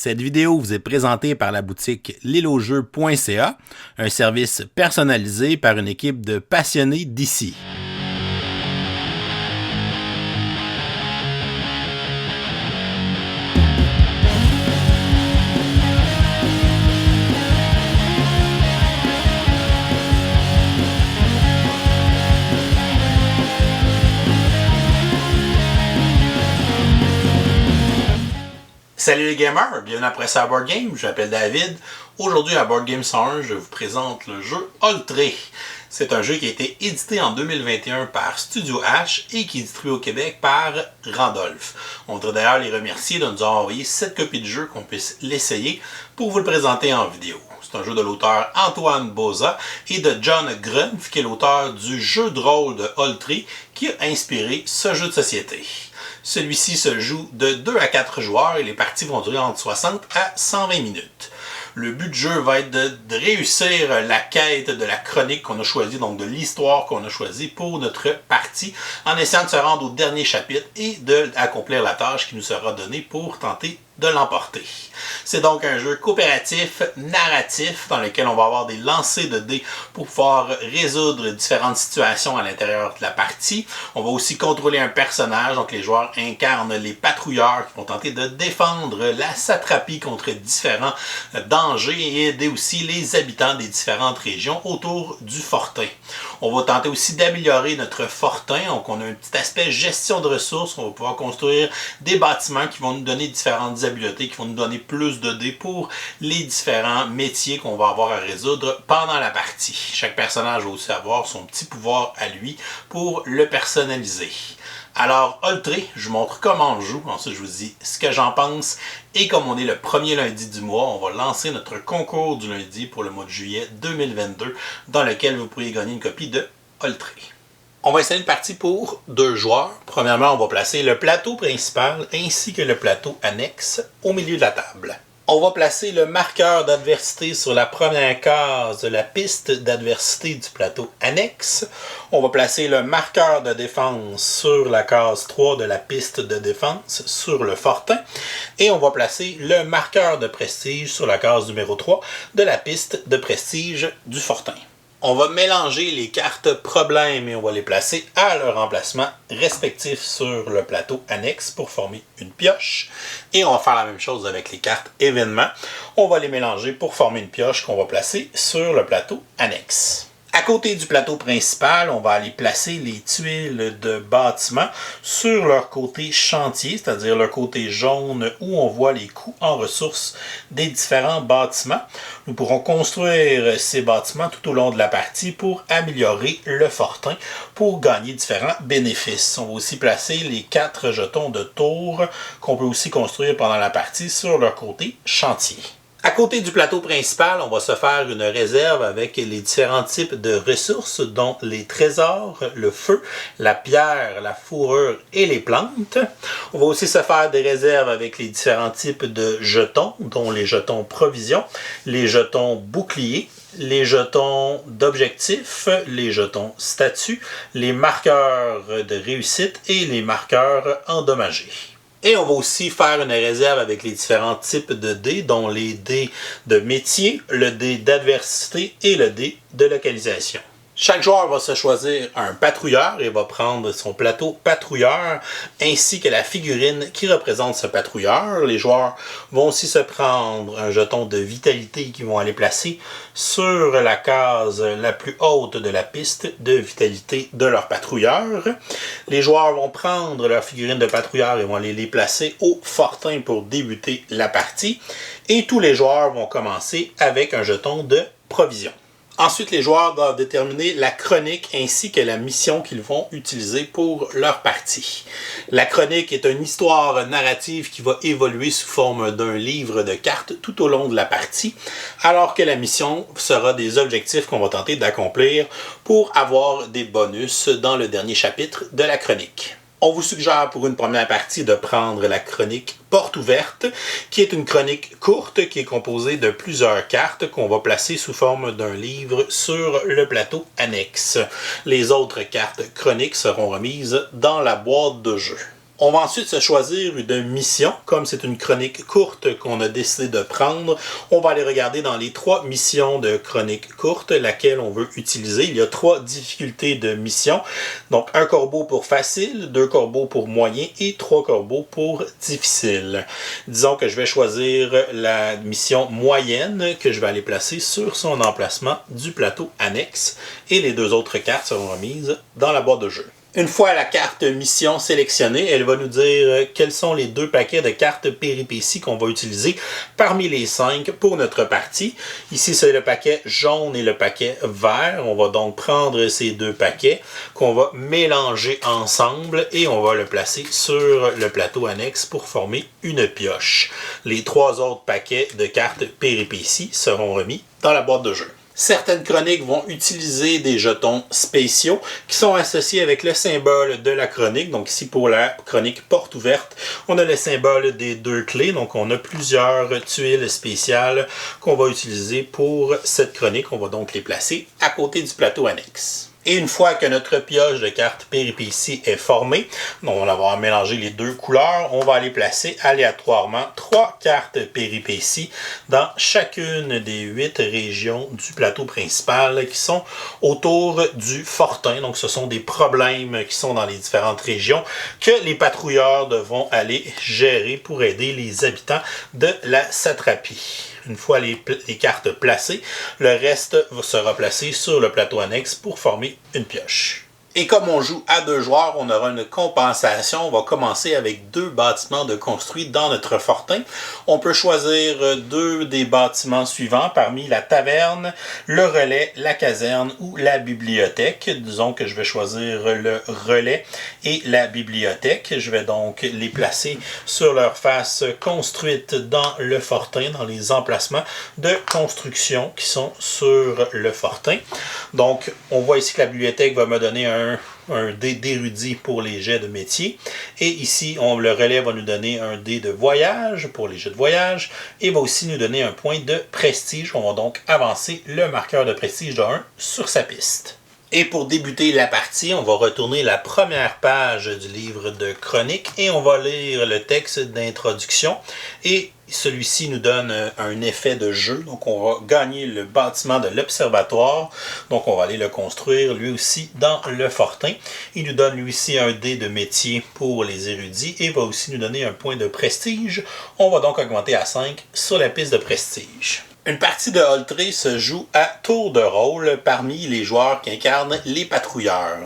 Cette vidéo vous est présentée par la boutique lilojeu.ca, un service personnalisé par une équipe de passionnés d'ici. Salut les gamers, bienvenue après ça à Board Game, je m'appelle David. Aujourd'hui à Board Game 101, je vous présente le jeu Oltré. C'est un jeu qui a été édité en 2021 par Studio H et qui est distribué au Québec par Randolph. On voudrait d'ailleurs les remercier de nous avoir envoyé 7 copies de jeu qu'on puisse l'essayer pour vous le présenter en vidéo. C'est un jeu de l'auteur Antoine Boza et de John Grunf, qui est l'auteur du jeu de rôle de Oltré qui a inspiré ce jeu de société. Celui-ci se joue de 2 à 4 joueurs et les parties vont durer entre 60 à 120 minutes. Le but du jeu va être de réussir la quête de la chronique qu'on a choisie, donc de l'histoire qu'on a choisie pour notre partie, en essayant de se rendre au dernier chapitre et d'accomplir la tâche qui nous sera donnée pour tenter de l'emporter. C'est donc un jeu coopératif, narratif, dans lequel on va avoir des lancers de dés pour pouvoir résoudre différentes situations à l'intérieur de la partie. On va aussi contrôler un personnage, donc les joueurs incarnent les patrouilleurs qui vont tenter de défendre la satrapie contre différents dangers et aider aussi les habitants des différentes régions autour du fortin. On va tenter aussi d'améliorer notre fortin, donc on a un petit aspect gestion de ressources, on va pouvoir construire des bâtiments qui vont nous donner différentes habiletés, qui vont nous donner plus de dés pour les différents métiers qu'on va avoir à résoudre pendant la partie. Chaque personnage va aussi avoir son petit pouvoir à lui pour le personnaliser. Alors, Oltré, je vous montre comment on joue, ensuite je vous dis ce que j'en pense, et comme on est le premier lundi du mois, on va lancer notre concours du lundi pour le mois de juillet 2022, dans lequel vous pourriez gagner une copie de Oltré. On va essayer une partie pour 2 joueurs. Premièrement, on va placer le plateau principal ainsi que le plateau annexe au milieu de la table. On va placer le marqueur d'adversité sur la première case de la piste d'adversité du plateau annexe. On va placer le marqueur de défense sur la case 3 de la piste de défense sur le fortin. Et on va placer le marqueur de prestige sur la case numéro 3 de la piste de prestige du fortin. On va mélanger les cartes problèmes et on va les placer à leur emplacement respectif sur le plateau annexe pour former une pioche. Et on va faire la même chose avec les cartes événements. On va les mélanger pour former une pioche qu'on va placer sur le plateau annexe. À côté du plateau principal, on va aller placer les tuiles de bâtiment sur leur côté chantier, c'est-à-dire le côté jaune où on voit les coûts en ressources des différents bâtiments. Nous pourrons construire ces bâtiments tout au long de la partie pour améliorer le fortin, pour gagner différents bénéfices. On va aussi placer les 4 jetons de tour qu'on peut aussi construire pendant la partie sur leur côté chantier. À côté du plateau principal, on va se faire une réserve avec les différents types de ressources, dont les trésors, le feu, la pierre, la fourrure et les plantes. On va aussi se faire des réserves avec les différents types de jetons, dont les jetons provisions, les jetons boucliers, les jetons d'objectifs, les jetons statuts, les marqueurs de réussite et les marqueurs endommagés. Et on va aussi faire une réserve avec les différents types de dés, dont les dés de métier, le dé d'adversité et le dé de localisation. Chaque joueur va se choisir un patrouilleur et va prendre son plateau patrouilleur ainsi que la figurine qui représente ce patrouilleur. Les joueurs vont aussi se prendre un jeton de vitalité qu'ils vont aller placer sur la case la plus haute de la piste de vitalité de leur patrouilleur. Les joueurs vont prendre leur figurine de patrouilleur et vont aller les placer au fortin pour débuter la partie. Et tous les joueurs vont commencer avec un jeton de provision. Ensuite, les joueurs doivent déterminer la chronique ainsi que la mission qu'ils vont utiliser pour leur partie. La chronique est une histoire narrative qui va évoluer sous forme d'un livre de cartes tout au long de la partie, alors que la mission sera des objectifs qu'on va tenter d'accomplir pour avoir des bonus dans le dernier chapitre de la chronique. On vous suggère pour une première partie de prendre la chronique Porte ouverte, qui est une chronique courte qui est composée de plusieurs cartes qu'on va placer sous forme d'un livre sur le plateau annexe. Les autres cartes chroniques seront remises dans la boîte de jeu. On va ensuite se choisir une mission. Comme c'est une chronique courte qu'on a décidé de prendre, on va aller regarder dans les 3 missions de chronique courte laquelle on veut utiliser. Il y a 3 difficultés de mission. Donc, 1 corbeau pour facile, 2 corbeaux pour moyen et 3 corbeaux pour difficile. Disons que je vais choisir la mission moyenne que je vais aller placer sur son emplacement du plateau annexe et les 2 autres cartes seront remises dans la boîte de jeu. Une fois la carte mission sélectionnée, elle va nous dire quels sont les 2 paquets de cartes péripéties qu'on va utiliser parmi les 5 pour notre partie. Ici, c'est le paquet jaune et le paquet vert. On va donc prendre ces 2 paquets qu'on va mélanger ensemble et on va le placer sur le plateau annexe pour former une pioche. Les 3 autres paquets de cartes péripéties seront remis dans la boîte de jeu. Certaines chroniques vont utiliser des jetons spéciaux qui sont associés avec le symbole de la chronique. Donc ici pour la chronique porte ouverte, on a le symbole des 2 clés. Donc on a plusieurs tuiles spéciales qu'on va utiliser pour cette chronique. On va donc les placer à côté du plateau annexe. Et une fois que notre pioche de cartes péripéties est formée, donc on va avoir mélangé les 2 couleurs, on va aller placer aléatoirement 3 cartes péripéties dans chacune des 8 régions du plateau principal qui sont autour du fortin. Donc ce sont des problèmes qui sont dans les différentes régions que les patrouilleurs devront aller gérer pour aider les habitants de la satrapie. Une fois les cartes placées, le reste sera placé sur le plateau annexe pour former une pioche. Et comme on joue à 2 joueurs, on aura une compensation. On va commencer avec 2 bâtiments de construits dans notre fortin. On peut choisir 2 des bâtiments suivants parmi la taverne, le relais, la caserne ou la bibliothèque. Disons que je vais choisir le relais et la bibliothèque. Je vais donc les placer sur leur face construite dans le fortin, dans les emplacements de construction qui sont sur le fortin. Donc, on voit ici que la bibliothèque va me donner un dé d'érudit pour les jets de métier. Et ici, le relais va nous donner un dé de voyage pour les jets de voyage et va aussi nous donner un point de prestige. On va donc avancer le marqueur de prestige de 1 sur sa piste. Et pour débuter la partie, on va retourner la première page du livre de chronique et on va lire le texte d'introduction. Et celui-ci nous donne un effet de jeu. Donc on va gagner le bâtiment de l'observatoire. Donc on va aller le construire lui aussi dans le fortin. Il nous donne lui aussi un dé de métier pour les érudits et va aussi nous donner un point de prestige. On va donc augmenter à 5 sur la piste de prestige. Une partie de Holtré se joue à tour de rôle parmi les joueurs qui incarnent les patrouilleurs.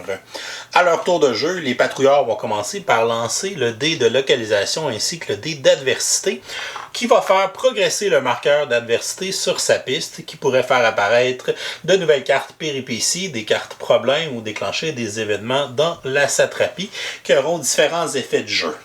À leur tour de jeu, les patrouilleurs vont commencer par lancer le dé de localisation ainsi que le dé d'adversité qui va faire progresser le marqueur d'adversité sur sa piste qui pourrait faire apparaître de nouvelles cartes péripéties, des cartes problèmes ou déclencher des événements dans la satrapie qui auront différents effets de jeu.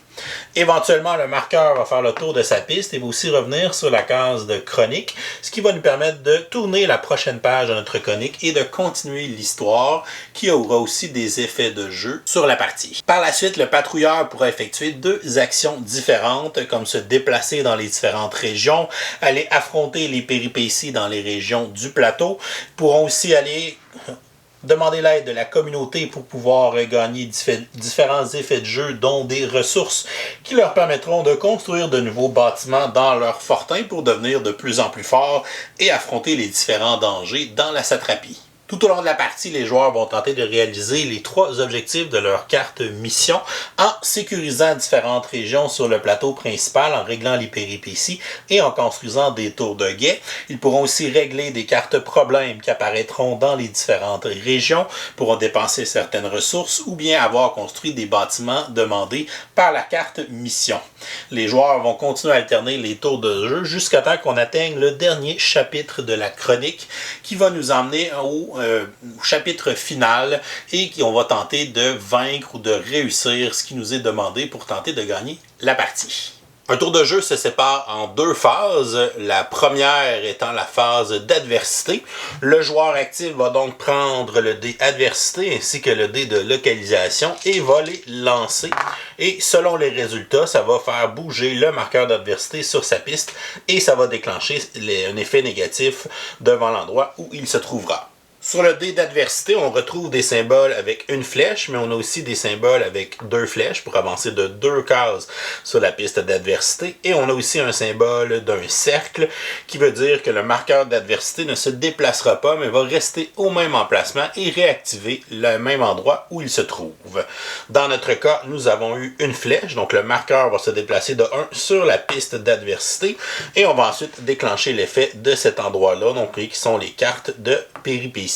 Éventuellement, le marqueur va faire le tour de sa piste et va aussi revenir sur la case de chronique, ce qui va nous permettre de tourner la prochaine page de notre chronique et de continuer l'histoire qui aura aussi des effets de jeu sur la partie. Par la suite, le patrouilleur pourra effectuer 2 actions différentes comme se déplacer dans les différentes régions, aller affronter les péripéties dans les régions du plateau, pourront aussi aller demander l'aide de la communauté pour pouvoir gagner différents effets de jeu, dont des ressources qui leur permettront de construire de nouveaux bâtiments dans leur fortin pour devenir de plus en plus forts et affronter les différents dangers dans la satrapie. Tout au long de la partie, les joueurs vont tenter de réaliser les 3 objectifs de leur carte mission en sécurisant différentes régions sur le plateau principal, en réglant les péripéties et en construisant des tours de guet. Ils pourront aussi régler des cartes problèmes qui apparaîtront dans les différentes régions, pourront dépenser certaines ressources ou bien avoir construit des bâtiments demandés par la carte mission. Les joueurs vont continuer à alterner les tours de jeu jusqu'à temps qu'on atteigne le dernier chapitre de la chronique qui va nous emmener au chapitre final et on va tenter de vaincre ou de réussir ce qui nous est demandé pour tenter de gagner la partie. Un tour de jeu se sépare en 2 phases. La première étant la phase d'adversité. Le joueur actif va donc prendre le dé adversité ainsi que le dé de localisation et va les lancer. Et selon les résultats, ça va faire bouger le marqueur d'adversité sur sa piste et ça va déclencher un effet négatif devant l'endroit où il se trouvera. Sur le dé d'adversité, on retrouve des symboles avec une flèche, mais on a aussi des symboles avec deux flèches pour avancer de 2 cases sur la piste d'adversité. Et on a aussi un symbole d'un cercle qui veut dire que le marqueur d'adversité ne se déplacera pas, mais va rester au même emplacement et réactiver le même endroit où il se trouve. Dans notre cas, nous avons eu une flèche, donc le marqueur va se déplacer de 1 sur la piste d'adversité et on va ensuite déclencher l'effet de cet endroit-là, donc qui sont les cartes de péripéties.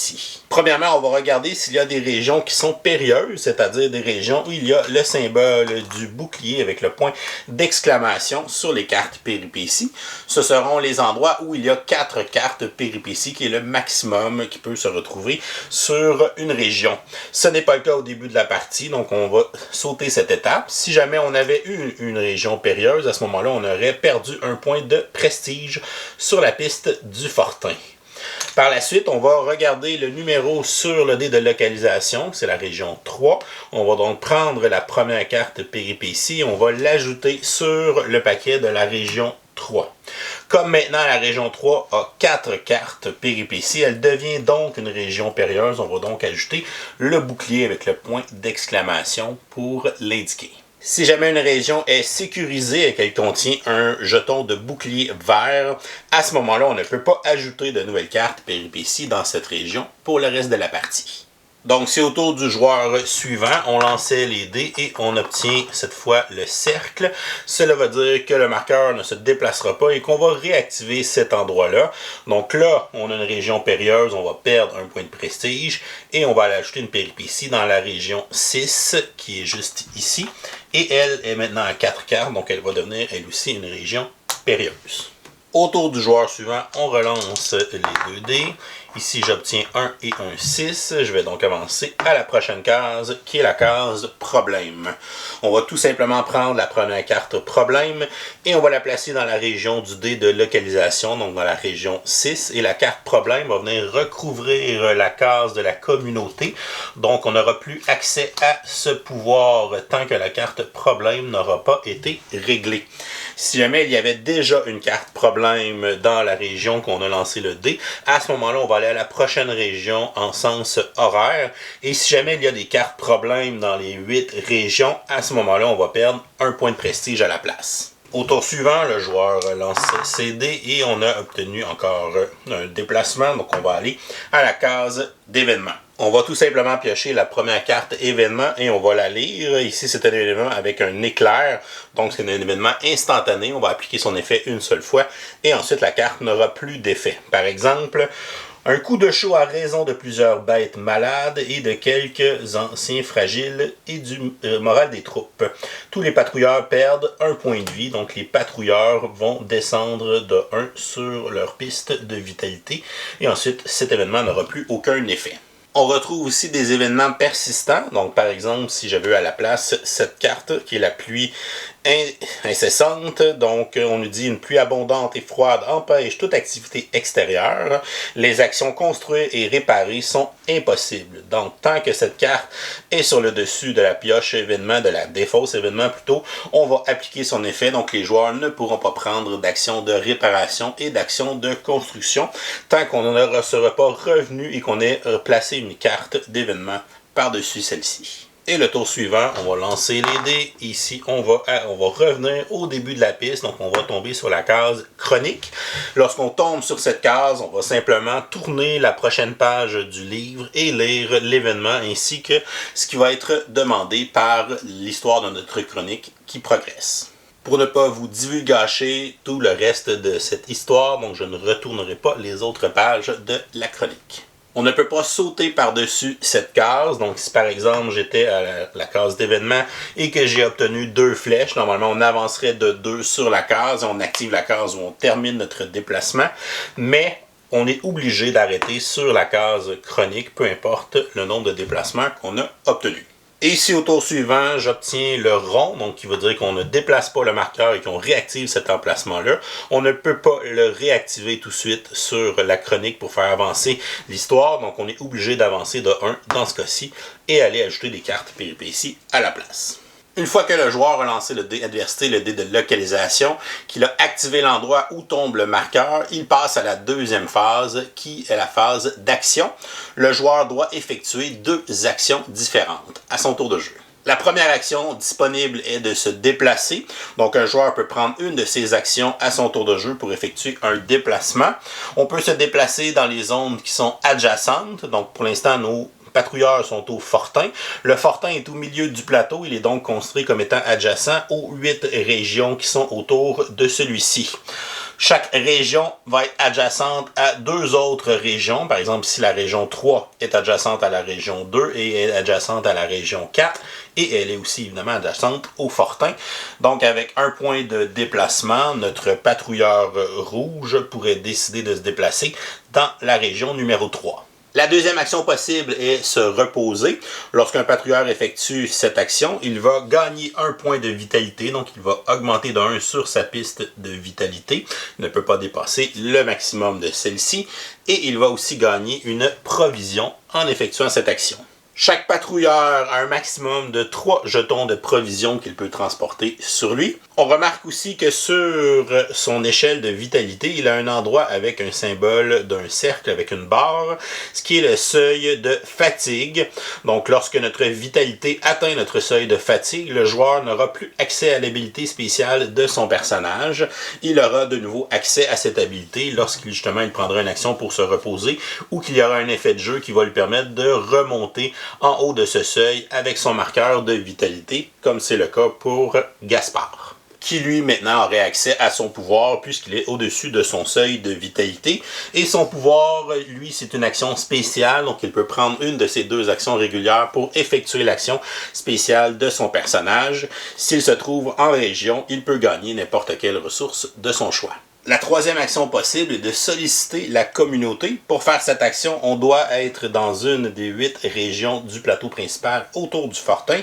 Premièrement, on va regarder s'il y a des régions qui sont périlleuses, c'est-à-dire des régions où il y a le symbole du bouclier avec le point d'exclamation sur les cartes péripéties. Ce seront les endroits où il y a 4 cartes péripéties, qui est le maximum qui peut se retrouver sur une région. Ce n'est pas le cas au début de la partie, donc on va sauter cette étape. Si jamais on avait eu une région périlleuse, à ce moment-là, on aurait perdu un point de prestige sur la piste du fortin. Par la suite, on va regarder le numéro sur le dé de localisation, c'est la région 3. On va donc prendre la première carte péripétie et on va l'ajouter sur le paquet de la région 3. Comme maintenant la région 3 a 4 cartes péripéties, elle devient donc une région périlleuse. On va donc ajouter le bouclier avec le point d'exclamation pour l'indiquer. Si jamais une région est sécurisée et qu'elle contient un jeton de bouclier vert, à ce moment-là, on ne peut pas ajouter de nouvelles cartes péripéties dans cette région pour le reste de la partie. Donc, c'est au tour du joueur suivant. On lançait les dés et on obtient cette fois le cercle. Cela veut dire que le marqueur ne se déplacera pas et qu'on va réactiver cet endroit-là. Donc là, on a une région périlleuse, on va perdre un point de prestige et on va aller ajouter une péripétie dans la région 6 qui est juste ici. Et elle est maintenant à 4 cartes, donc elle va devenir elle aussi une région périlleuse. Au tour du joueur suivant, on relance les 2 dés. Ici, j'obtiens 1 et un 6. Je vais donc avancer à la prochaine case, qui est la case problème. On va tout simplement prendre la première carte problème et on va la placer dans la région du dé de localisation, donc dans la région 6. Et la carte problème va venir recouvrir la case de la communauté. Donc, on n'aura plus accès à ce pouvoir tant que la carte problème n'aura pas été réglée. Si jamais il y avait déjà une carte problème dans la région qu'on a lancé le dé, à ce moment-là, on va aller à la prochaine région en sens horaire. Et si jamais il y a des cartes problèmes dans les 8 régions, à ce moment-là, on va perdre un point de prestige à la place. Au tour suivant, le joueur lance ses dés et on a obtenu encore un déplacement. Donc, on va aller à la case d'événements. On va tout simplement piocher la première carte événement et on va la lire. Ici, c'est un événement avec un éclair. Donc, c'est un événement instantané. On va appliquer son effet une seule fois et ensuite, la carte n'aura plus d'effet. Par exemple, un coup de chaud à raison de plusieurs bêtes malades et de quelques anciens fragiles et du moral des troupes. Tous les patrouilleurs perdent un point de vie, donc les patrouilleurs vont descendre de 1 sur leur piste de vitalité. Et ensuite, cet événement n'aura plus aucun effet. On retrouve aussi des événements persistants. Donc, par exemple, si j'avais à la place cette carte qui est la pluie incessante. Donc, on nous dit une pluie abondante et froide empêche toute activité extérieure. Les actions construire et réparer sont impossibles. Donc, tant que cette carte est sur le dessus de la pioche événement, de la défausse événement plutôt, on va appliquer son effet. Donc, les joueurs ne pourront pas prendre d'action de réparation et d'action de construction tant qu'on ne sera pas revenu et qu'on ait placé une carte d'événement par-dessus celle-ci. Et le tour suivant, on va lancer les dés. Ici, on va revenir au début de la piste. Donc, on va tomber sur la case chronique. Lorsqu'on tombe sur cette case, on va simplement tourner la prochaine page du livre et lire l'événement ainsi que ce qui va être demandé par l'histoire de notre chronique qui progresse. Pour ne pas vous divulgacher tout le reste de cette histoire, donc je ne retournerai pas les autres pages de la chronique. On ne peut pas sauter par-dessus cette case. Donc, si par exemple, j'étais à la case d'événement et que j'ai obtenu 2 flèches, normalement, on avancerait de 2 sur la case et on active la case où on termine notre déplacement. Mais on est obligé d'arrêter sur la case chronique, peu importe le nombre de déplacements qu'on a obtenu. Et ici, au tour suivant, j'obtiens le rond, donc qui veut dire qu'on ne déplace pas le marqueur et qu'on réactive cet emplacement-là. On ne peut pas le réactiver tout de suite sur la chronique pour faire avancer l'histoire, donc on est obligé d'avancer de 1 dans ce cas-ci et aller ajouter des cartes péripéties à la place. Une fois que le joueur a lancé le dé adversité, le dé de localisation, qu'il a activé l'endroit où tombe le marqueur, il passe à la deuxième phase, qui est la phase d'action. Le joueur doit effectuer 2 actions différentes à son tour de jeu. La première action disponible est de se déplacer. Donc, un joueur peut prendre une de ces actions à son tour de jeu pour effectuer un déplacement. On peut se déplacer dans les zones qui sont adjacentes. Donc, pour l'instant, nos patrouilleurs sont au fortin. Le fortin est au milieu du plateau. Il est donc construit comme étant adjacent aux 8 régions qui sont autour de celui-ci. Chaque région va être adjacente à 2 autres régions. Par exemple, si la région 3 est adjacente à la région 2 et est adjacente à la région 4, et elle est aussi évidemment adjacente au fortin. Donc, avec un point de déplacement, notre patrouilleur rouge pourrait décider de se déplacer dans la région numéro 3. La deuxième action possible est se reposer. Lorsqu'un patrouilleur effectue cette action, il va gagner un point de vitalité, donc il va augmenter de 1 sur sa piste de vitalité. Il ne peut pas dépasser le maximum de celle-ci. Et il va aussi gagner une provision en effectuant cette action. Chaque patrouilleur a un maximum de 3 jetons de provision qu'il peut transporter sur lui. On remarque aussi que sur son échelle de vitalité, il a un endroit avec un symbole d'un cercle avec une barre, ce qui est le seuil de fatigue. Donc, lorsque notre vitalité atteint notre seuil de fatigue, le joueur n'aura plus accès à l'habilité spéciale de son personnage. Il aura de nouveau accès à cette habilité lorsqu'il justement il prendra une action pour se reposer ou qu'il y aura un effet de jeu qui va lui permettre de remonter en haut de ce seuil avec son marqueur de vitalité, comme c'est le cas pour Gaspard, qui lui maintenant aurait accès à son pouvoir puisqu'il est au-dessus de son seuil de vitalité. Et son pouvoir, lui, c'est une action spéciale, donc il peut prendre une de ces 2 actions régulières pour effectuer l'action spéciale de son personnage. S'il se trouve en région, il peut gagner n'importe quelle ressource de son choix. La troisième action possible est de solliciter la communauté. Pour faire cette action, on doit être dans une des 8 régions du plateau principal autour du fortin.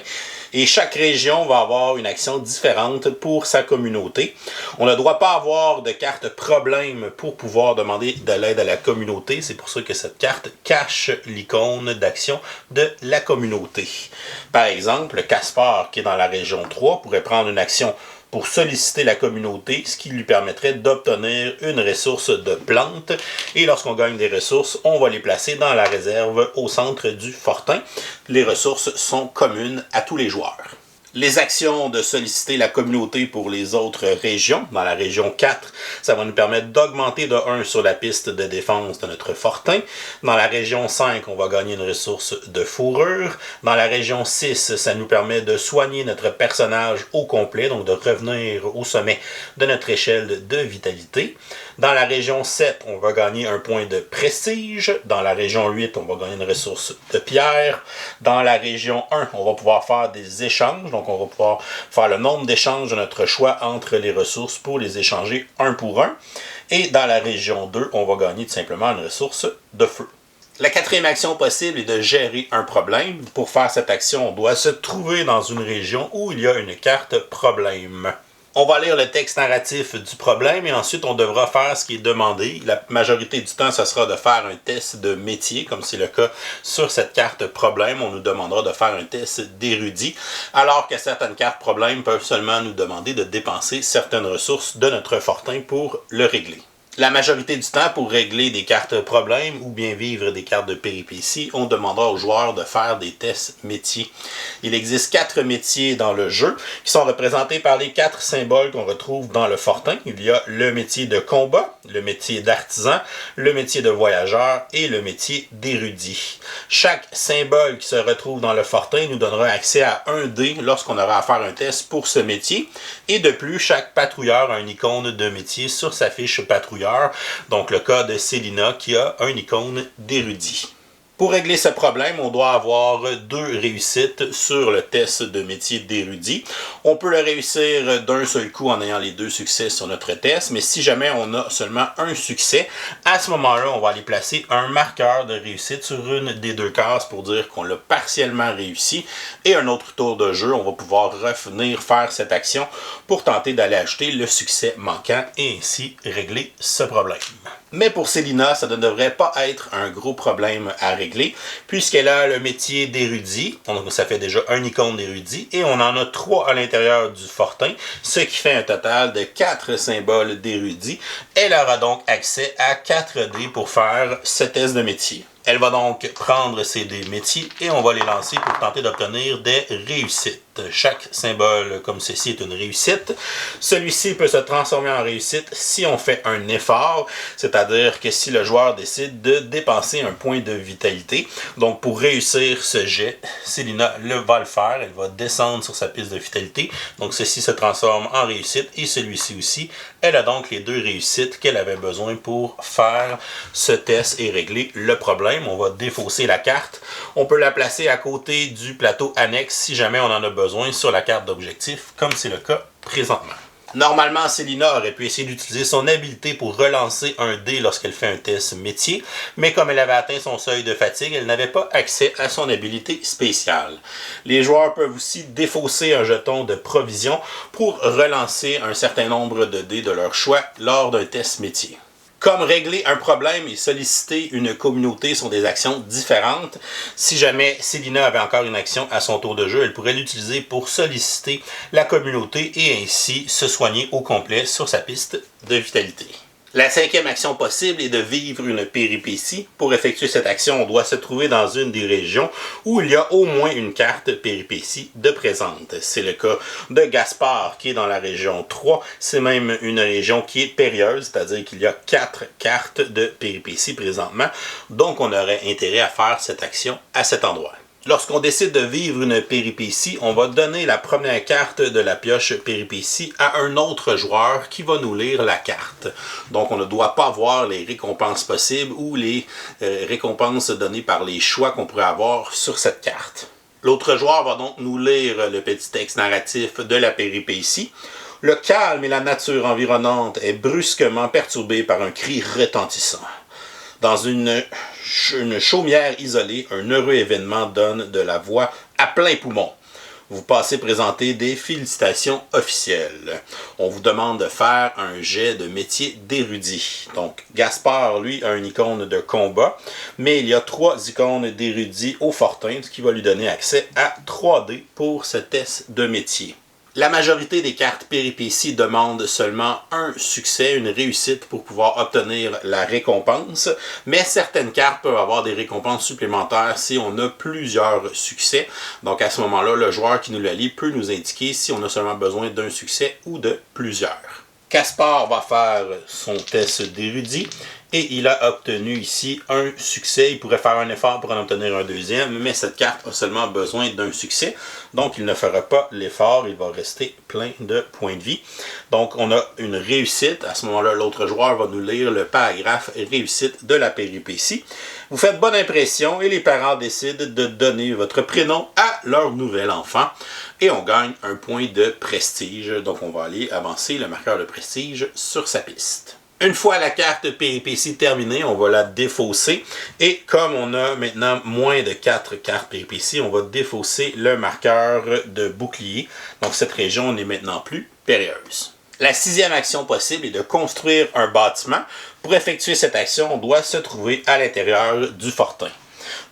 Et chaque région va avoir une action différente pour sa communauté. On ne doit pas avoir de carte problème pour pouvoir demander de l'aide à la communauté. C'est pour ça que cette carte cache l'icône d'action de la communauté. Par exemple, Caspar, qui est dans la région 3, pourrait prendre une action pour solliciter la communauté, ce qui lui permettrait d'obtenir une ressource de plante. Et lorsqu'on gagne des ressources, on va les placer dans la réserve au centre du fortin. Les ressources sont communes à tous les joueurs. Les actions de solliciter la communauté pour les autres régions, dans la région 4, ça va nous permettre d'augmenter de 1 sur la piste de défense de notre fortin. Dans la région 5, on va gagner une ressource de fourrure. Dans la région 6, ça nous permet de soigner notre personnage au complet, donc de revenir au sommet de notre échelle de vitalité. Dans la région 7, on va gagner un point de prestige. Dans la région 8, on va gagner une ressource de pierre. Dans la région 1, on va pouvoir faire des échanges. Donc, on va pouvoir faire le nombre d'échanges de notre choix entre les ressources pour les échanger un pour un. Et dans la région 2, on va gagner tout simplement une ressource de feu. La quatrième action possible est de gérer un problème. Pour faire cette action, on doit se trouver dans une région où il y a une carte problème. On va lire le texte narratif du problème et ensuite on devra faire ce qui est demandé. La majorité du temps, ce sera de faire un test de métier, comme c'est le cas sur cette carte problème. On nous demandera de faire un test d'érudit, alors que certaines cartes problème peuvent seulement nous demander de dépenser certaines ressources de notre fortin pour le régler. La majorité du temps, pour régler des cartes problèmes ou bien vivre des cartes de péripéties, on demandera aux joueurs de faire des tests métiers. Il existe 4 métiers dans le jeu qui sont représentés par les 4 symboles qu'on retrouve dans le fortin. Il y a le métier de combat, le métier d'artisan, le métier de voyageur et le métier d'érudit. Chaque symbole qui se retrouve dans le fortin nous donnera accès à un dé lorsqu'on aura à faire un test pour ce métier. Et de plus, chaque patrouilleur a une icône de métier sur sa fiche patrouilleur. Donc le cas de Célina qui a un icône d'érudit. Pour régler ce problème, on doit avoir 2 réussites sur le test de métier d'érudit. On peut le réussir d'un seul coup en ayant les 2 succès sur notre test, mais si jamais on a seulement un succès, à ce moment-là, on va aller placer un marqueur de réussite sur une des 2 cases pour dire qu'on l'a partiellement réussi. Et un autre tour de jeu, on va pouvoir revenir faire cette action pour tenter d'aller acheter le succès manquant et ainsi régler ce problème. Mais pour Célina, ça ne devrait pas être un gros problème à régler, puisqu'elle a le métier d'érudit. Donc ça fait déjà un icône d'érudit, et on en a 3 à l'intérieur du fortin, ce qui fait un total de 4 symboles d'érudit. Elle aura donc accès à 4 dés pour faire ce test de métier. Elle va donc prendre ces dés métiers et on va les lancer pour tenter d'obtenir des réussites. Chaque symbole comme ceci est une réussite. Celui-ci peut se transformer en réussite si on fait un effort, c'est-à-dire que si le joueur décide de dépenser un point de vitalité. Donc pour réussir ce jet, Célina va le faire, elle va descendre sur sa piste de vitalité. Donc ceci se transforme en réussite et celui-ci aussi. Elle a donc les 2 réussites qu'elle avait besoin pour faire ce test et régler le problème. On va défausser la carte. On peut la placer à côté du plateau annexe si jamais on en a besoin sur la carte d'objectif, comme c'est le cas présentement. Normalement, Célina aurait pu essayer d'utiliser son habileté pour relancer un dé lorsqu'elle fait un test métier, mais comme elle avait atteint son seuil de fatigue, elle n'avait pas accès à son habileté spéciale. Les joueurs peuvent aussi défausser un jeton de provision pour relancer un certain nombre de dés de leur choix lors d'un test métier. Comme régler un problème et solliciter une communauté sont des actions différentes. Si jamais Célina avait encore une action à son tour de jeu, elle pourrait l'utiliser pour solliciter la communauté et ainsi se soigner au complet sur sa piste de vitalité. La 5e action possible est de vivre une péripétie. Pour effectuer cette action, on doit se trouver dans une des régions où il y a au moins une carte péripétie de présente. C'est le cas de Gaspard qui est dans la région 3. C'est même une région qui est périlleuse, c'est-à-dire qu'il y a 4 cartes de péripétie présentement. Donc on aurait intérêt à faire cette action à cet endroit. Lorsqu'on décide de vivre une péripétie, on va donner la première carte de la pioche péripétie à un autre joueur qui va nous lire la carte. Donc on ne doit pas voir les récompenses possibles ou les récompenses données par les choix qu'on pourrait avoir sur cette carte. L'autre joueur va donc nous lire le petit texte narratif de la péripétie. Le calme et la nature environnante est brusquement perturbé par un cri retentissant. Dans une chaumière isolée, un heureux événement donne de la voix à plein poumon. Vous passez présenter des félicitations officielles. On vous demande de faire un jet de métier d'érudit. Donc, Gaspard, lui, a une icône de combat, mais il y a 3 icônes d'érudit au fortin, ce qui va lui donner accès à 3 dés pour ce test de métier. La majorité des cartes péripéties demandent seulement un succès, une réussite pour pouvoir obtenir la récompense, mais certaines cartes peuvent avoir des récompenses supplémentaires si on a plusieurs succès. Donc à ce moment-là, le joueur qui nous la lit peut nous indiquer si on a seulement besoin d'un succès ou de plusieurs. Gaspard va faire son test d'érudit et il a obtenu ici un succès. Il pourrait faire un effort pour en obtenir un deuxième, mais cette carte a seulement besoin d'un succès. Donc il ne fera pas l'effort, il va rester plein de points de vie. Donc on a une réussite. À ce moment-là, l'autre joueur va nous lire le paragraphe réussite de la péripétie. Vous faites bonne impression et les parents décident de donner votre prénom à leur nouvel enfant. Et on gagne un point de prestige. Donc on va aller avancer le marqueur de prestige sur sa piste. Une fois la carte péripétie terminée, on va la défausser. Et comme on a maintenant moins de 4 cartes péripéties, on va défausser le marqueur de bouclier. Donc cette région n'est maintenant plus périlleuse. La 6e action possible est de construire un bâtiment. Pour effectuer cette action, on doit se trouver à l'intérieur du fortin.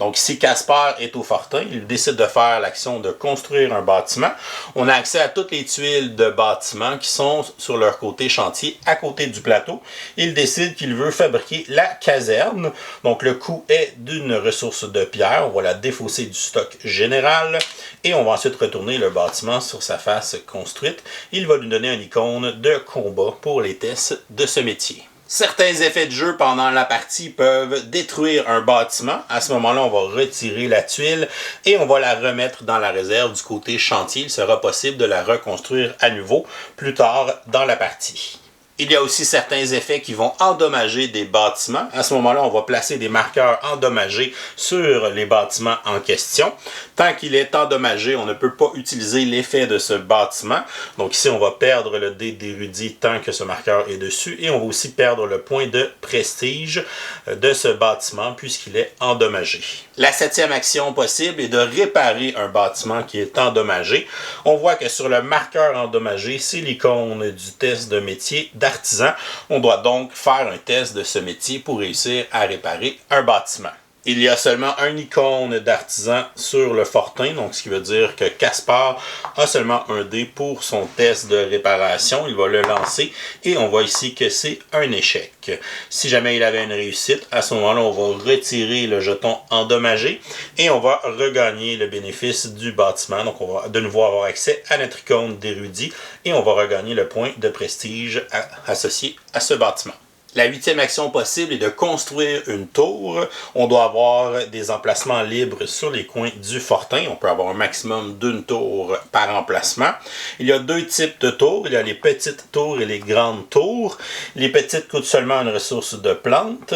Donc si Gaspard est au fortin, il décide de faire l'action de construire un bâtiment. On a accès à toutes les tuiles de bâtiment qui sont sur leur côté chantier, à côté du plateau. Il décide qu'il veut fabriquer la caserne. Donc le coût est d'une ressource de pierre. On va la défausser du stock général. Et on va ensuite retourner le bâtiment sur sa face construite. Il va lui donner une icône de combat pour les tests de ce métier. Certains effets de jeu pendant la partie peuvent détruire un bâtiment. À ce moment-là, on va retirer la tuile et on va la remettre dans la réserve du côté chantier. Il sera possible de la reconstruire à nouveau plus tard dans la partie. Il y a aussi certains effets qui vont endommager des bâtiments. À ce moment-là, on va placer des marqueurs endommagés sur les bâtiments en question. Tant qu'il est endommagé, on ne peut pas utiliser l'effet de ce bâtiment. Donc ici, on va perdre le dé d'érudit tant que ce marqueur est dessus. Et on va aussi perdre le point de prestige de ce bâtiment puisqu'il est endommagé. La 7e action possible est de réparer un bâtiment qui est endommagé. On voit que sur le marqueur endommagé, c'est l'icône du test de métier d'artisan. On doit donc faire un test de ce métier pour réussir à réparer un bâtiment. Il y a seulement un icône d'artisan sur le fortin, donc ce qui veut dire que Caspar a seulement un dé pour son test de réparation. Il va le lancer et on voit ici que c'est un échec. Si jamais il avait une réussite, à ce moment-là, on va retirer le jeton endommagé et on va regagner le bénéfice du bâtiment. Donc on va de nouveau avoir accès à notre icône d'érudit et on va regagner le point de prestige associé à ce bâtiment. La 8e action possible est de construire une tour. On doit avoir des emplacements libres sur les coins du fortin. On peut avoir un maximum d'une tour par emplacement. Il y a 2 types de tours. Il y a les petites tours et les grandes tours. Les petites coûtent seulement une ressource de plantes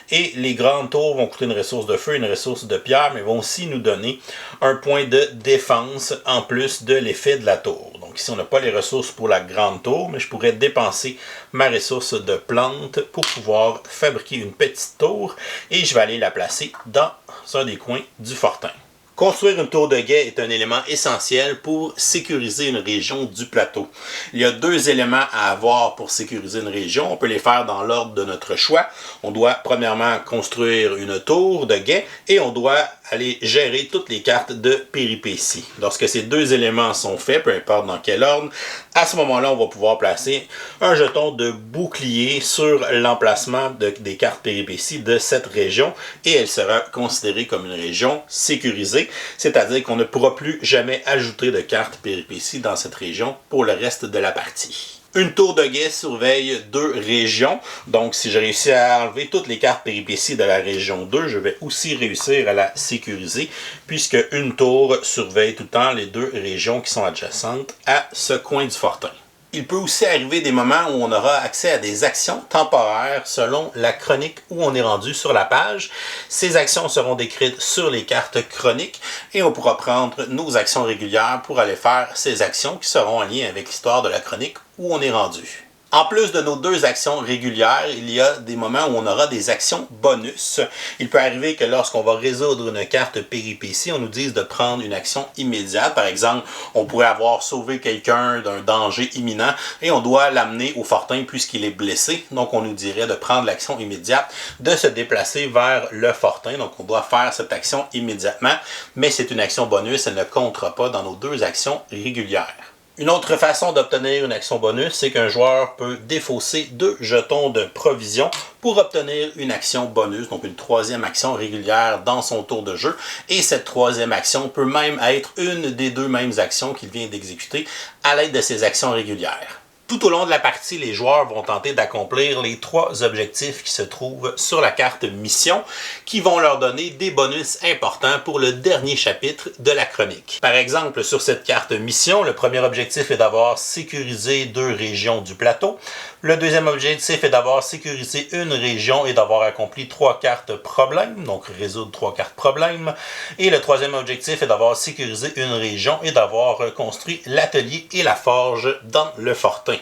et les grandes tours vont coûter une ressource de feu et une ressource de pierre, mais vont aussi nous donner un point de défense en plus de l'effet de la tour. Donc ici, on n'a pas les ressources pour la grande tour, mais je pourrais dépenser ma ressource de plantes pour pouvoir fabriquer une petite tour et je vais aller la placer dans un des coins du fortin. Construire une tour de guet est un élément essentiel pour sécuriser une région du plateau. Il y a 2 éléments à avoir pour sécuriser une région. On peut les faire dans l'ordre de notre choix. On doit premièrement construire une tour de guet et on doit aller gérer toutes les cartes de péripéties. Lorsque ces 2 éléments sont faits, peu importe dans quel ordre, à ce moment-là, on va pouvoir placer un jeton de bouclier sur l'emplacement des cartes péripéties de cette région et elle sera considérée comme une région sécurisée, c'est-à-dire qu'on ne pourra plus jamais ajouter de cartes péripéties dans cette région pour le reste de la partie. Une tour de guet surveille 2 régions, donc si je réussis à enlever toutes les cartes péripéties de la région 2, je vais aussi réussir à la sécuriser, puisque une tour surveille tout le temps les 2 régions qui sont adjacentes à ce coin du fortin. Il peut aussi arriver des moments où on aura accès à des actions temporaires selon la chronique où on est rendu sur la page. Ces actions seront décrites sur les cartes chroniques et on pourra prendre nos actions régulières pour aller faire ces actions qui seront en lien avec l'histoire de la chronique où on est rendu. En plus de nos 2 actions régulières, il y a des moments où on aura des actions bonus. Il peut arriver que lorsqu'on va résoudre une carte péripétie, on nous dise de prendre une action immédiate. Par exemple, on pourrait avoir sauvé quelqu'un d'un danger imminent et on doit l'amener au fortin puisqu'il est blessé. Donc, on nous dirait de prendre l'action immédiate, de se déplacer vers le fortin. Donc, on doit faire cette action immédiatement, mais c'est une action bonus, elle ne comptera pas dans nos 2 actions régulières. Une autre façon d'obtenir une action bonus, c'est qu'un joueur peut défausser 2 jetons de provision pour obtenir une action bonus, donc une 3e action régulière dans son tour de jeu. Et cette 3e action peut même être une des 2 mêmes actions qu'il vient d'exécuter à l'aide de ses actions régulières. Tout au long de la partie, les joueurs vont tenter d'accomplir les 3 objectifs qui se trouvent sur la carte mission, qui vont leur donner des bonus importants pour le dernier chapitre de la chronique. Par exemple, sur cette carte mission, le premier objectif est d'avoir sécurisé 2 régions du plateau. Le deuxième objectif est d'avoir sécurisé une région et d'avoir accompli 3 cartes problèmes, donc résoudre 3 cartes problèmes. Et le troisième objectif est d'avoir sécurisé une région et d'avoir construit l'atelier et la forge dans le fortin.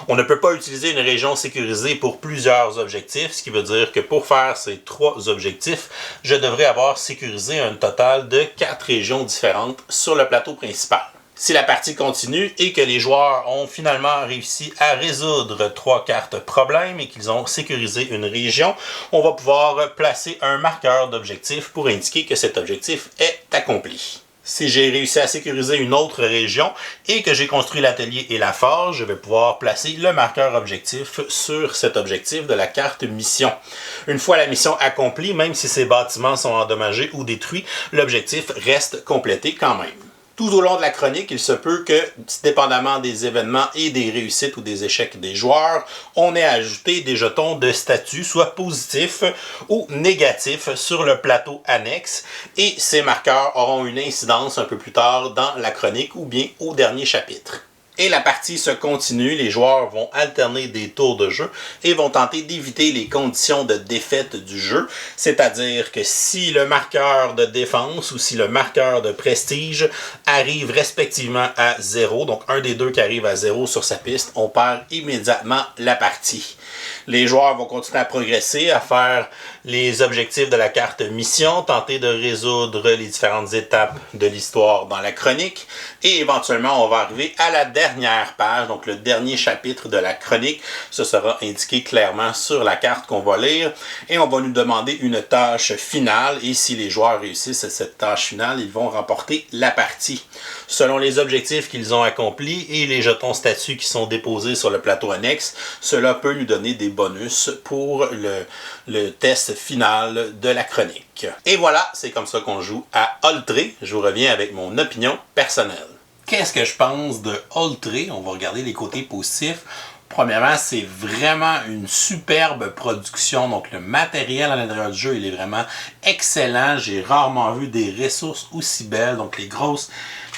On ne peut pas utiliser une région sécurisée pour plusieurs objectifs, ce qui veut dire que pour faire ces 3 objectifs, je devrais avoir sécurisé un total de 4 régions différentes sur le plateau principal. Si la partie continue et que les joueurs ont finalement réussi à résoudre 3 cartes problèmes et qu'ils ont sécurisé une région, on va pouvoir placer un marqueur d'objectif pour indiquer que cet objectif est accompli. Si j'ai réussi à sécuriser une autre région et que j'ai construit l'atelier et la forge, je vais pouvoir placer le marqueur objectif sur cet objectif de la carte mission. Une fois la mission accomplie, même si ces bâtiments sont endommagés ou détruits, l'objectif reste complété quand même. Tout au long de la chronique, il se peut que, dépendamment des événements et des réussites ou des échecs des joueurs, on ait ajouté des jetons de statut, soit positifs ou négatifs, sur le plateau annexe, et ces marqueurs auront une incidence un peu plus tard dans la chronique ou bien au dernier chapitre. Et la partie se continue, les joueurs vont alterner des tours de jeu et vont tenter d'éviter les conditions de défaite du jeu, c'est-à-dire que si le marqueur de défense ou si le marqueur de prestige arrive respectivement à 0, donc un des 2 qui arrive à 0 sur sa piste, on perd immédiatement la partie. Les joueurs vont continuer à progresser, à faire les objectifs de la carte mission, tenter de résoudre les différentes étapes de l'histoire dans la chronique et éventuellement on va arriver à la dernière page, donc le dernier chapitre de la chronique. Ce sera indiqué clairement sur la carte qu'on va lire et on va nous demander une tâche finale et si les joueurs réussissent cette tâche finale, ils vont remporter la partie. Selon les objectifs qu'ils ont accomplis et les jetons statuts qui sont déposés sur le plateau annexe, cela peut nous donner des bonus pour le test final de la chronique. Et voilà, c'est comme ça qu'on joue à Oltré. Je vous reviens avec mon opinion personnelle. Qu'est-ce que je pense de Oltré? On va regarder les côtés positifs. Premièrement, c'est vraiment une superbe production. Donc, le matériel à l'intérieur du jeu, il est vraiment excellent. J'ai rarement vu des ressources aussi belles. Donc, les grosses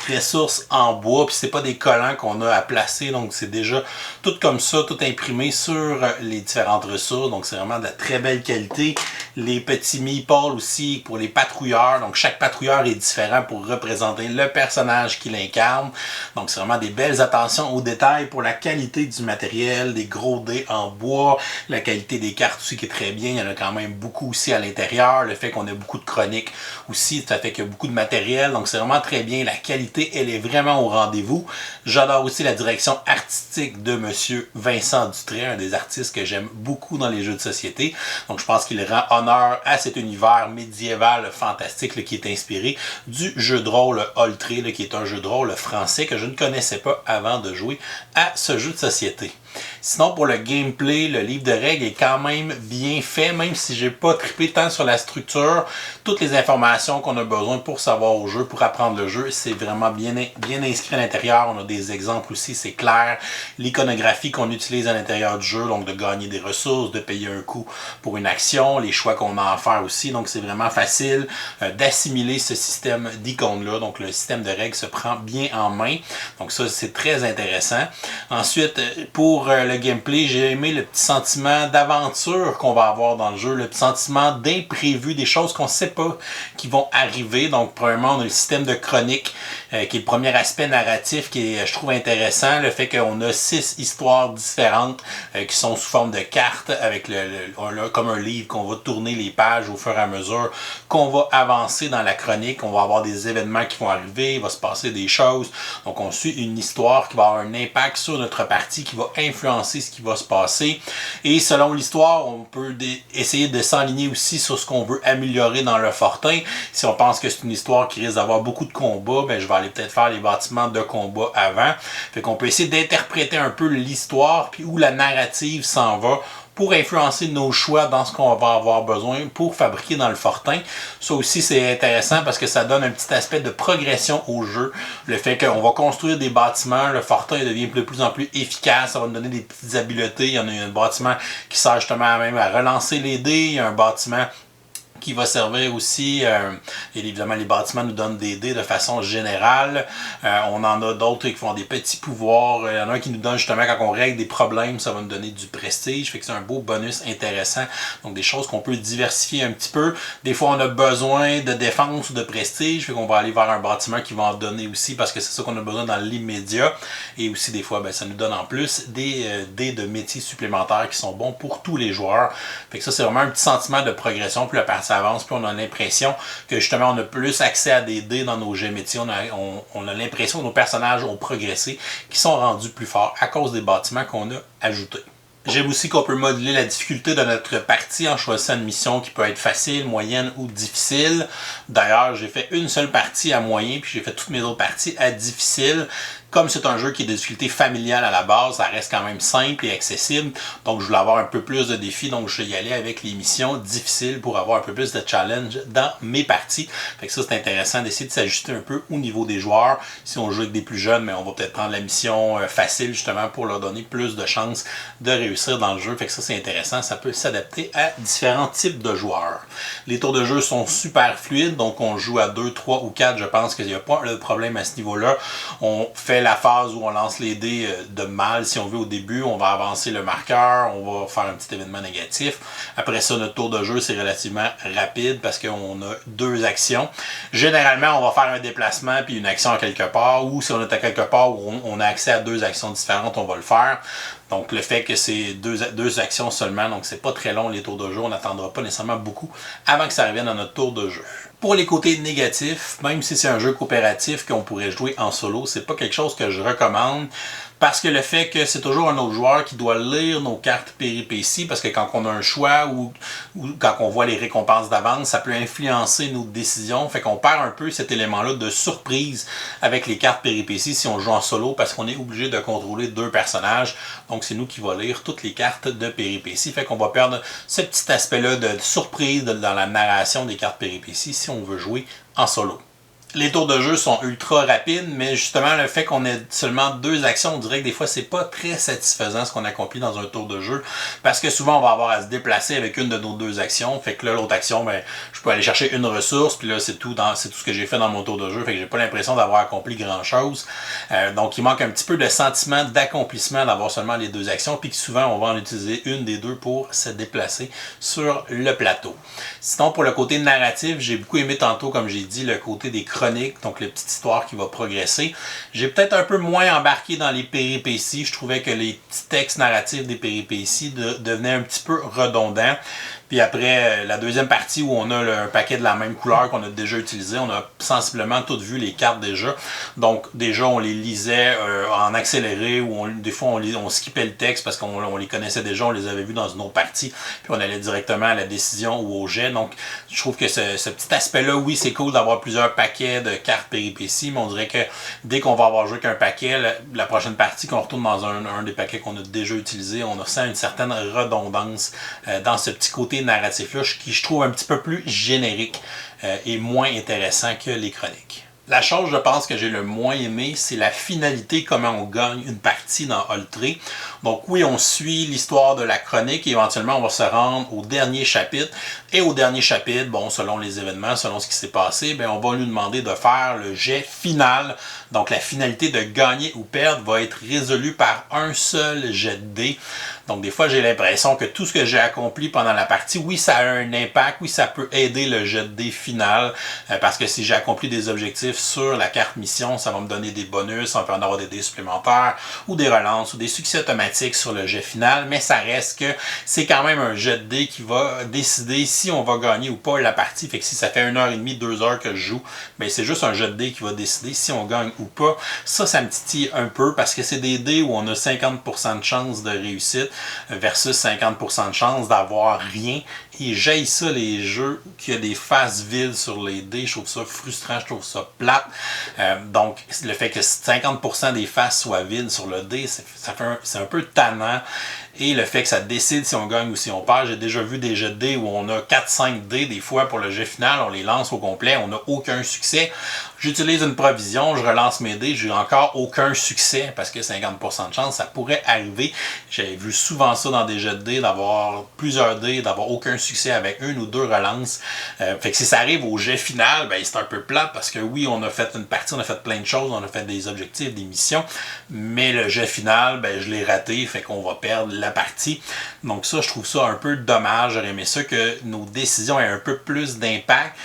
ressources en bois, puis c'est pas des collants qu'on a à placer, donc c'est déjà tout comme ça, tout imprimé sur les différentes ressources, donc c'est vraiment de très belle qualité. Les petits meeples aussi pour les patrouilleurs, donc chaque patrouilleur est différent pour représenter le personnage qu'il incarne, donc c'est vraiment des belles attentions aux détails pour la qualité du matériel, des gros dés en bois, la qualité des cartes aussi qui est très bien, il y en a quand même beaucoup aussi à l'intérieur, le fait qu'on a beaucoup de chroniques aussi, ça fait qu'il y a beaucoup de matériel, donc c'est vraiment très bien, la qualité elle est vraiment au rendez-vous. J'adore aussi la direction artistique de Monsieur Vincent Dutray, un des artistes que j'aime beaucoup dans les jeux de société. Donc je pense qu'il rend honneur à cet univers médiéval fantastique là, qui est inspiré du jeu de rôle Oltré, qui est un jeu de rôle français que je ne connaissais pas avant de jouer à ce jeu de société. Sinon, pour le gameplay, le livre de règles est quand même bien fait, même si j'ai pas trippé tant sur la structure. Toutes les informations qu'on a besoin pour savoir au jeu, pour apprendre le jeu, c'est vraiment bien inscrit à l'intérieur. On a des exemples aussi, c'est clair. L'iconographie qu'on utilise à l'intérieur du jeu, donc de gagner des ressources, de payer un coût pour une action, les choix qu'on a à faire aussi. Donc, c'est vraiment facile d'assimiler ce système d'icônes-là. Donc, le système de règles se prend bien en main. Donc, ça, c'est très intéressant. Ensuite, pour le gameplay, j'ai aimé le petit sentiment d'aventure qu'on va avoir dans le jeu, le petit sentiment d'imprévu, des choses qu'on ne sait pas qui vont arriver. Donc, premièrement, on a le système de chronique, qui est le premier aspect narratif qui est, je trouve, intéressant. Le fait qu'on a 6 histoires différentes qui sont sous forme de cartes, avec comme un livre qu'on va tourner les pages au fur et à mesure qu'on va avancer dans la chronique. On va avoir des événements qui vont arriver, il va se passer des choses. Donc, on suit une histoire qui va avoir un impact sur notre partie, qui va influencer ce qui va se passer. Et selon l'histoire, on peut essayer de s'enligner aussi sur ce qu'on veut améliorer dans le fortin. Si on pense que c'est une histoire qui risque d'avoir beaucoup de combats, ben je vais aller peut-être faire les bâtiments de combat avant. Fait qu'on peut essayer d'interpréter un peu l'histoire, puis où la narrative s'en va, pour influencer nos choix dans ce qu'on va avoir besoin pour fabriquer dans le fortin. Ça aussi, c'est intéressant parce que ça donne un petit aspect de progression au jeu. Le fait qu'on va construire des bâtiments, le fortin devient de plus en plus efficace, ça va nous donner des petites habiletés. Il y en a un bâtiment qui sert justement même à relancer les dés, il y a un bâtiment qui va servir aussi, et évidemment les bâtiments nous donnent des dés de façon générale, on en a d'autres qui font des petits pouvoirs, il y en a un qui nous donne justement quand on règle des problèmes, ça va nous donner du prestige, fait que c'est un beau bonus intéressant, donc des choses qu'on peut diversifier un petit peu. Des fois on a besoin de défense ou de prestige, fait qu'on va aller vers un bâtiment qui va en donner aussi parce que c'est ça qu'on a besoin dans l'immédiat, et aussi des fois ben, ça nous donne en plus des dés de métiers supplémentaires qui sont bons pour tous les joueurs, fait que ça c'est vraiment un petit sentiment de progression, plus la partie avance, puis on a l'impression que justement on a plus accès à des dés dans nos jeux métiers, on a l'impression que nos personnages ont progressé, qui sont rendus plus forts à cause des bâtiments qu'on a ajoutés. J'aime aussi qu'on peut moduler la difficulté de notre partie en choisissant une mission qui peut être facile, moyenne ou difficile. D'ailleurs, j'ai fait une seule partie à moyen, puis j'ai fait toutes mes autres parties à difficile. Comme c'est un jeu qui est de difficulté familiale à la base, ça reste quand même simple et accessible. Donc, je voulais avoir un peu plus de défis. Donc, je vais y aller avec les missions difficiles pour avoir un peu plus de challenge dans mes parties. Fait que ça, c'est intéressant d'essayer de s'ajuster un peu au niveau des joueurs. Si on joue avec des plus jeunes, mais on va peut-être prendre la mission facile justement pour leur donner plus de chances de réussir dans le jeu. Fait que ça, c'est intéressant. Ça peut s'adapter à différents types de joueurs. Les tours de jeu sont super fluides. Donc, on joue à 2, 3 ou 4. Je pense qu'il n'y a pas de problème à ce niveau-là. On fait la phase où on lance les dés de mal, si on veut, au début. On va avancer le marqueur, on va faire un petit événement négatif. Après ça, notre tour de jeu, c'est relativement rapide parce qu'on a 2 actions. Généralement, on va faire un déplacement puis une action à quelque part, ou si on est à quelque part où on a accès à 2 actions différentes, on va le faire. Donc le fait que c'est deux actions seulement, donc c'est pas très long les tours de jeu, on n'attendra pas nécessairement beaucoup avant que ça revienne à notre tour de jeu. Pour les côtés négatifs, même si c'est un jeu coopératif qu'on pourrait jouer en solo, c'est pas quelque chose que je recommande. Parce que le fait que c'est toujours un autre joueur qui doit lire nos cartes péripéties, parce que quand on a un choix ou quand on voit les récompenses d'avance, ça peut influencer nos décisions. Fait qu'on perd un peu cet élément-là de surprise avec les cartes péripéties si on joue en solo, parce qu'on est obligé de contrôler deux personnages. Donc c'est nous qui va lire toutes les cartes de péripéties. Fait qu'on va perdre ce petit aspect-là de surprise dans la narration des cartes péripéties si on veut jouer en solo. Les tours de jeu sont ultra rapides, mais justement le fait qu'on ait seulement deux actions, on dirait que des fois c'est pas très satisfaisant ce qu'on accomplit dans un tour de jeu, parce que souvent on va avoir à se déplacer avec une de nos deux actions, fait que là l'autre action, ben, je peux aller chercher une ressource, puis là c'est tout ce que j'ai fait dans mon tour de jeu, fait que j'ai pas l'impression d'avoir accompli grand chose. Donc il manque un petit peu de sentiment d'accomplissement d'avoir seulement les deux actions, puis que souvent on va en utiliser une des deux pour se déplacer sur le plateau. Sinon pour le côté narratif, j'ai beaucoup aimé tantôt, comme j'ai dit, le côté des chronique, donc la petite histoire qui va progresser. J'ai peut-être un peu moins embarqué dans les péripéties. Je trouvais que les petits textes narratifs des péripéties devenaient un petit peu redondants. Puis après, la deuxième partie où on a un paquet de la même couleur qu'on a déjà utilisé, on a sensiblement toutes vu les cartes déjà. Donc déjà, on les lisait en accéléré ou des fois, on skippait le texte parce qu'on les connaissait déjà, on les avait vus dans une autre partie. Puis on allait directement à la décision ou au jet. Donc je trouve que ce petit aspect-là, oui, c'est cool d'avoir plusieurs paquets de cartes péripéties, mais on dirait que dès qu'on va avoir joué qu'un paquet, la prochaine partie, qu'on retourne dans un des paquets qu'on a déjà utilisé, on sent une certaine redondance dans ce petit côté narratif-là qui je trouve un petit peu plus générique et moins intéressant que les chroniques. La chose, je pense, que j'ai le moins aimé, c'est la finalité, comment on gagne une partie dans Oltré. Donc oui, on suit l'histoire de la chronique et éventuellement on va se rendre au dernier chapitre. Et au dernier chapitre, bon, selon les événements, selon ce qui s'est passé, ben, on va nous demander de faire le jet final. Donc la finalité de gagner ou perdre va être résolue par un seul jet de dés. Donc des fois, j'ai l'impression que tout ce que j'ai accompli pendant la partie, oui, ça a un impact, oui, ça peut aider le jet de dés final, parce que si j'ai accompli des objectifs sur la carte mission, ça va me donner des bonus, on peut en avoir des dés supplémentaires, ou des relances, ou des succès automatiques sur le jet final, mais ça reste que c'est quand même un jet de dés qui va décider si on va gagner ou pas la partie. Fait que si ça fait 1h30, 2 heures que je joue, ben c'est juste un jet de dés qui va décider si on gagne ou pas. Ça me titille un peu, parce que c'est des dés où on a 50% de chance de réussite, versus 50% de chance d'avoir rien. Et j'haïs ça, les jeux qui a des faces vides sur les dés. Je trouve ça frustrant, je trouve ça plate. Donc, le fait que 50% des faces soient vides sur le dé, c'est un peu tannant. Et le fait que ça décide si on gagne ou si on perd. J'ai déjà vu des jets de dés où on a 4-5 dés des fois pour le jet final, on les lance au complet, on n'a aucun succès. J'utilise une provision, je relance mes dés, j'ai encore aucun succès parce que 50% de chance, ça pourrait arriver. J'avais vu souvent ça dans des jets de dés, d'avoir plusieurs dés, d'avoir aucun succès avec une ou deux relances. Fait que si ça arrive au jet final, ben c'est un peu plate parce que oui, on a fait une partie, on a fait plein de choses, on a fait des objectifs, des missions, mais le jet final, ben je l'ai raté, fait qu'on va perdre la partie. Donc ça, je trouve ça un peu dommage. J'aurais aimé ça que nos décisions aient un peu plus d'impact.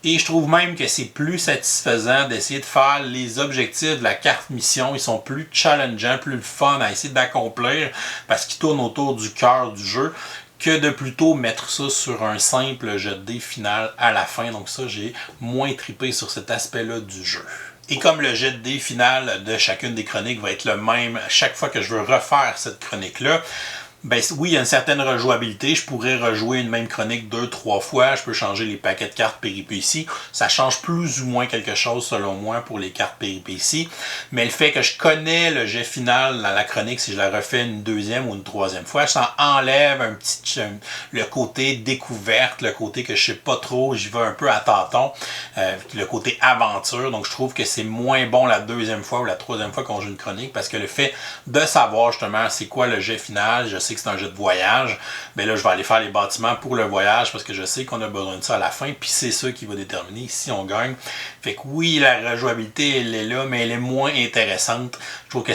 Et je trouve même que c'est plus satisfaisant d'essayer de faire les objectifs de la carte mission. Ils sont plus challengeants, plus fun à essayer d'accomplir parce qu'ils tournent autour du cœur du jeu que de plutôt mettre ça sur un simple jet de dés final à la fin. Donc ça, j'ai moins trippé sur cet aspect-là du jeu. Et comme le jet de dés final de chacune des chroniques va être le même chaque fois que je veux refaire cette chronique-là, ben oui, il y a une certaine rejouabilité. Je pourrais rejouer une même chronique 2-3 fois. Je peux changer les paquets de cartes péripéties. Ça change plus ou moins quelque chose selon moi pour les cartes péripéties. Mais le fait que je connais le jet final dans la chronique, si je la refais une deuxième ou une troisième fois, ça enlève le côté découverte, le côté que je sais pas trop, j'y vais un peu à tâtons, le côté aventure. Donc je trouve que c'est moins bon la deuxième fois ou la troisième fois qu'on joue une chronique parce que le fait de savoir justement c'est quoi le jet final, je sais que c'est un jeu de voyage, mais là je vais aller faire les bâtiments pour le voyage parce que je sais qu'on a besoin de ça à la fin, puis c'est ça qui va déterminer si on gagne. Fait que oui, la rejouabilité elle est là, mais elle est moins intéressante. Je trouve que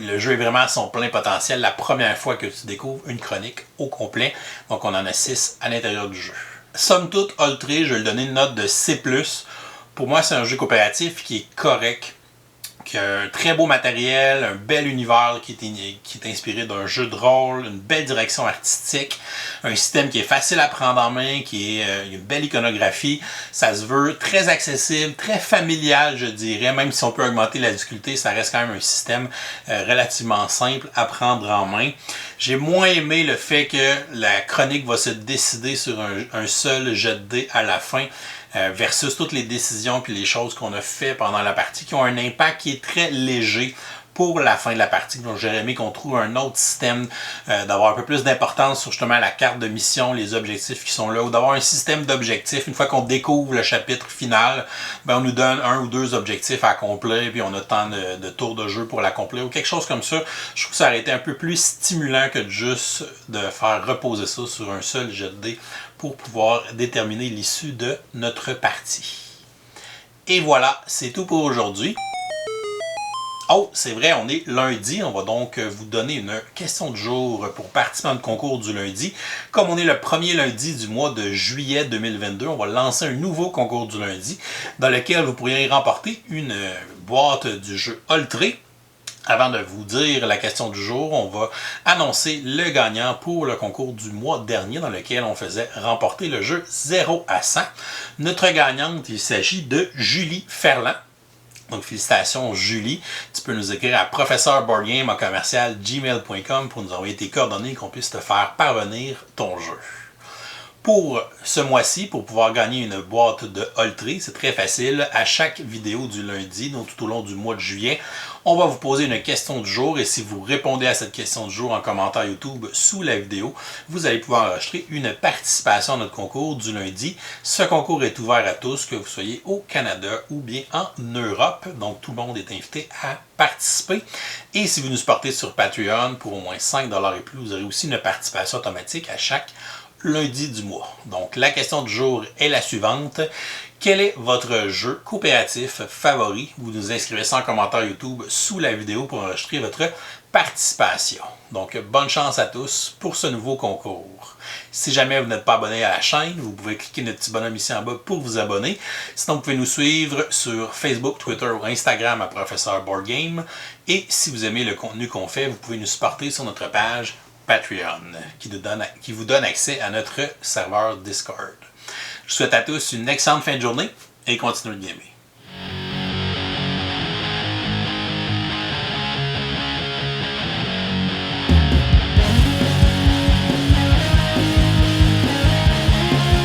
le jeu est vraiment à son plein potentiel la première fois que tu découvres une chronique au complet, donc on en a 6 à l'intérieur du jeu. Somme toute, Oltré, je vais lui donner une note de C+. Pour moi, c'est un jeu coopératif qui est correct. qui a un très beau matériel, un bel univers qui est inspiré d'un jeu de rôle, une belle direction artistique, un système qui est facile à prendre en main, une belle iconographie. Ça se veut très accessible, très familial, je dirais. Même si on peut augmenter la difficulté, ça reste quand même un système relativement simple à prendre en main. J'ai moins aimé le fait que la chronique va se décider sur un seul jet de dés à la fin, versus toutes les décisions puis les choses qu'on a fait pendant la partie qui ont un impact qui est très léger pour la fin de la partie. Donc j'aurais aimé qu'on trouve un autre système, d'avoir un peu plus d'importance sur justement la carte de mission, les objectifs qui sont là, ou d'avoir un système d'objectifs. Une fois qu'on découvre le chapitre final, on nous donne 1 ou 2 objectifs à accomplir, puis on a tant de tours de jeu pour l'accomplir, ou quelque chose comme ça. Je trouve que ça aurait été un peu plus stimulant que de juste de faire reposer ça sur un seul jet de dés pour pouvoir déterminer l'issue de notre partie. Et voilà, c'est tout pour aujourd'hui. Oh, c'est vrai, on est lundi. On va donc vous donner une question du jour pour participer à notre concours du lundi. Comme on est le premier lundi du mois de juillet 2022, on va lancer un nouveau concours du lundi dans lequel vous pourriez remporter une boîte du jeu Oltré. Avant de vous dire la question du jour, on va annoncer le gagnant pour le concours du mois dernier dans lequel on faisait remporter le jeu 0 à 100. Notre gagnante, il s'agit de Julie Ferland. Donc, félicitations Julie. Tu peux nous écrire à professeurboardgame@gmail.com pour nous envoyer tes coordonnées et qu'on puisse te faire parvenir ton jeu. Pour ce mois-ci, pour pouvoir gagner une boîte de Oltré, c'est très facile. À chaque vidéo du lundi, donc tout au long du mois de juillet, on va vous poser une question du jour et si vous répondez à cette question du jour en commentaire YouTube sous la vidéo, vous allez pouvoir enregistrer une participation à notre concours du lundi. Ce concours est ouvert à tous, que vous soyez au Canada ou bien en Europe. Donc tout le monde est invité à participer. Et si vous nous supportez sur Patreon pour au moins 5$ et plus, vous aurez aussi une participation automatique à chaque lundi du mois. Donc la question du jour est la suivante. Quel est votre jeu coopératif favori? Vous nous inscrivez ça en commentaire YouTube sous la vidéo pour enregistrer votre participation. Donc bonne chance à tous pour ce nouveau concours. Si jamais vous n'êtes pas abonné à la chaîne, vous pouvez cliquer le petit bonhomme ici en bas pour vous abonner. Sinon, vous pouvez nous suivre sur Facebook, Twitter ou Instagram à Professeur Board Game. Et si vous aimez le contenu qu'on fait, vous pouvez nous supporter sur notre page Patreon, qui vous donne accès à notre serveur Discord. Je vous souhaite à tous une excellente fin de journée et continuez de gamer.